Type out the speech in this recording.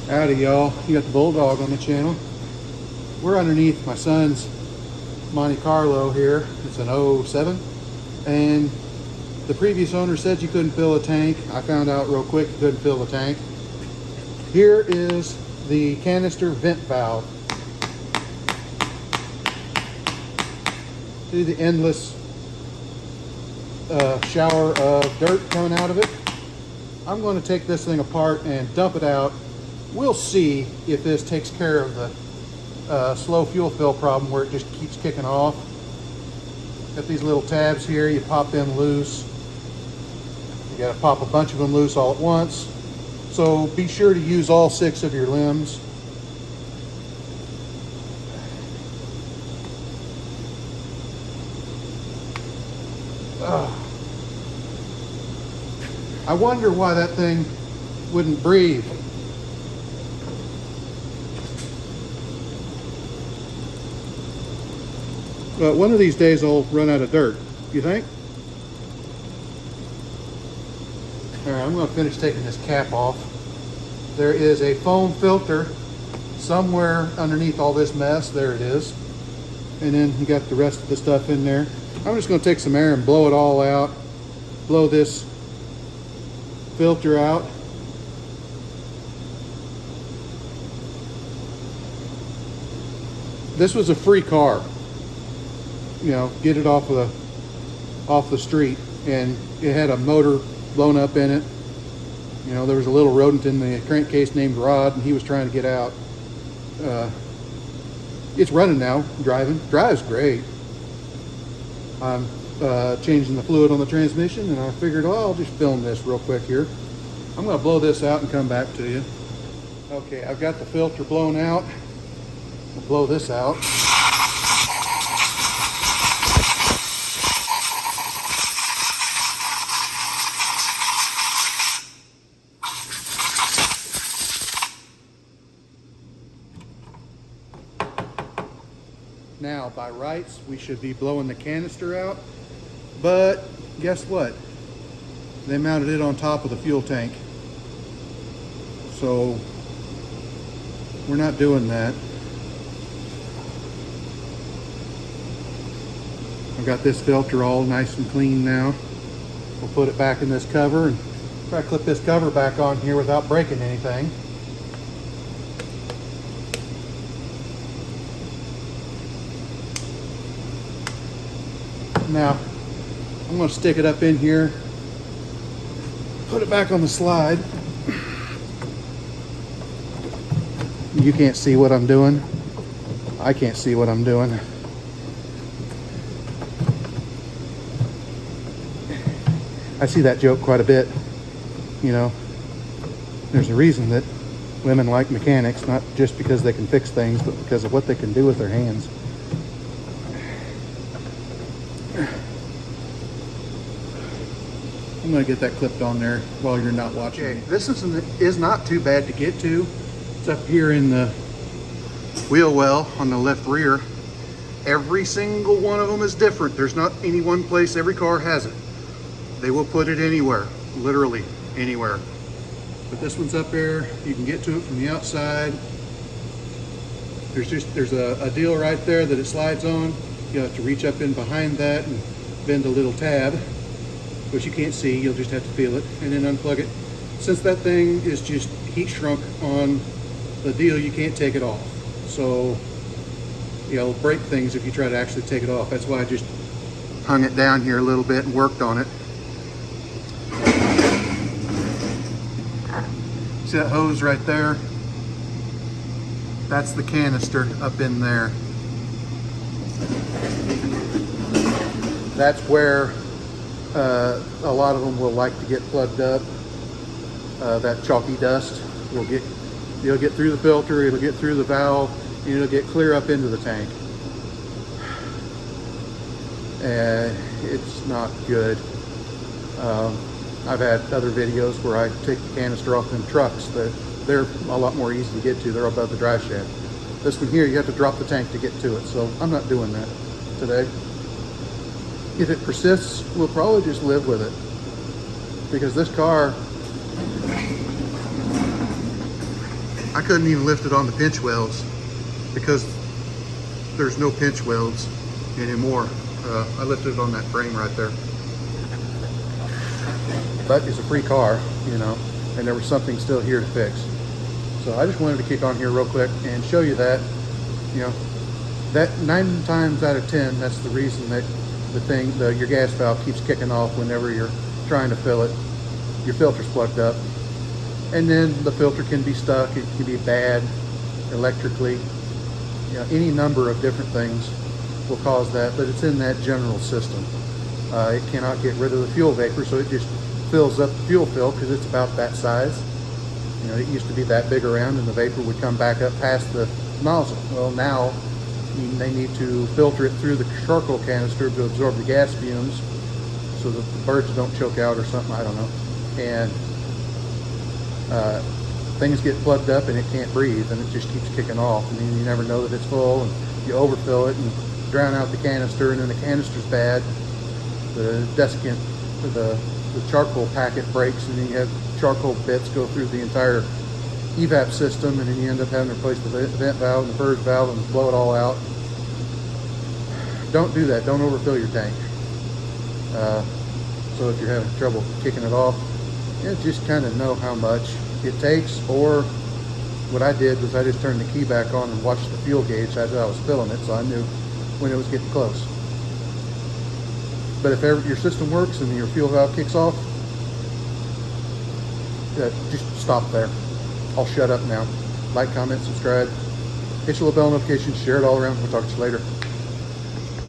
Howdy y'all, you got the Bulldog on the channel. We're underneath my son's Monte Carlo here. It's an 07, and the previous owner said you couldn't fill a tank. I found out real quick you couldn't fill a tank. Here is the canister vent valve. See the endless shower of dirt coming out of it? I'm going to take this thing apart and dump it out. We'll see if this takes care of the slow fuel fill problem where it just keeps kicking off. Got these little tabs here, you pop them loose. You got to pop a bunch of them loose all at once. So be sure to use all 6 of your limbs. I wonder why that thing wouldn't breathe. But one of these days I'll run out of dirt, you think? All right, I'm going to finish taking this cap off. There is a foam filter somewhere underneath all this mess. There it is. And then you got the rest of the stuff in there. I'm just going to take some air and blow it all out. Blow this filter out. This was a free car. You know, get it off the street, and it had a motor blown up in it. You know, there was a little rodent in the crankcase named Rod, and he was trying to get out. It's running now, drives great. I'm changing the fluid on the transmission, and I figured, oh, I'll just film this real quick here. I'm going to blow this out and come back to you. Okay, I've got the filter blown out. I'll blow this out. Now, by rights, we should be blowing the canister out, but guess what? They mounted it on top of the fuel tank. So, we're not doing that. I've got this filter all nice and clean now. We'll put it back in this cover and try to clip this cover back on here without breaking anything. Now, I'm going to stick it up in here, put it back on the slide. You can't see what I'm doing. I can't see what I'm doing. I see that joke quite a bit. You know, there's a reason that women like mechanics, not just because they can fix things, but because of what they can do with their hands. I'm going to get that clipped on there while you're not watching. Okay, this is not too bad to get to. It's up here in the wheel well on the left rear. Every single one of them is different. There's not any one place. Every car has it. They will put it anywhere, literally anywhere. But this one's up there. You can get to it from the outside. There's a deal right there that it slides on. You have to reach up in behind that and bend a little tab, which you can't see. You'll just have to feel it and then unplug it. Since that thing is just heat shrunk on the deal, you can't take it off. So you'll break things if you try to actually take it off. That's why I just hung it down here a little bit and worked on it. See that hose right there? That's the canister up in there. That's where a lot of them will like to get plugged up. That chalky dust you'll get through the filter, it'll get through the valve, and it'll get clear up into the tank. And it's not good. I've had other videos where I take the canister off in trucks. They're a lot more easy to get to. They're above the drive shaft. This one here, you have to drop the tank to get to it. So I'm not doing that today. If it persists, we'll probably just live with it. Because this car I couldn't even lift it on the pinch welds because there's no pinch welds anymore. I lifted it on that frame right there. But it's a free car, you know, and there was something still here to fix. So I just wanted to kick on here real quick and show you that, you know, that 9 times out of 10, that's the reason that your gas valve keeps kicking off whenever you're trying to fill it. Your filter's plugged up. And then the filter can be stuck, it can be bad electrically. You know, any number of different things will cause that, but it's in that general system. It cannot get rid of the fuel vapor, so it just fills up the fuel fill because it's about that size. You know, it used to be that big around and the vapor would come back up past the nozzle. Well, now they need to filter it through the charcoal canister to absorb the gas fumes so that the birds don't choke out or something, I don't know. And things get plugged up and it can't breathe and it just keeps kicking off, and then you never know that it's full and you overfill it and drown out the canister, and then the canister's bad. The desiccant, the charcoal packet breaks, and then you have charcoal bits go through the entire evap system, and then you end up having to replace the vent valve and the purge valve and blow it all out. Don't do that. Don't overfill your tank. So if you're having trouble kicking it off, just kind of know how much it takes. Or what I did was I just turned the key back on and watched the fuel gauge as I was filling it, so I knew when it was getting close. But if ever your system works and your fuel valve kicks off, just stop there. I'll shut up now. Like, comment, subscribe, hit the little bell notification, share it all around. We'll talk to you later.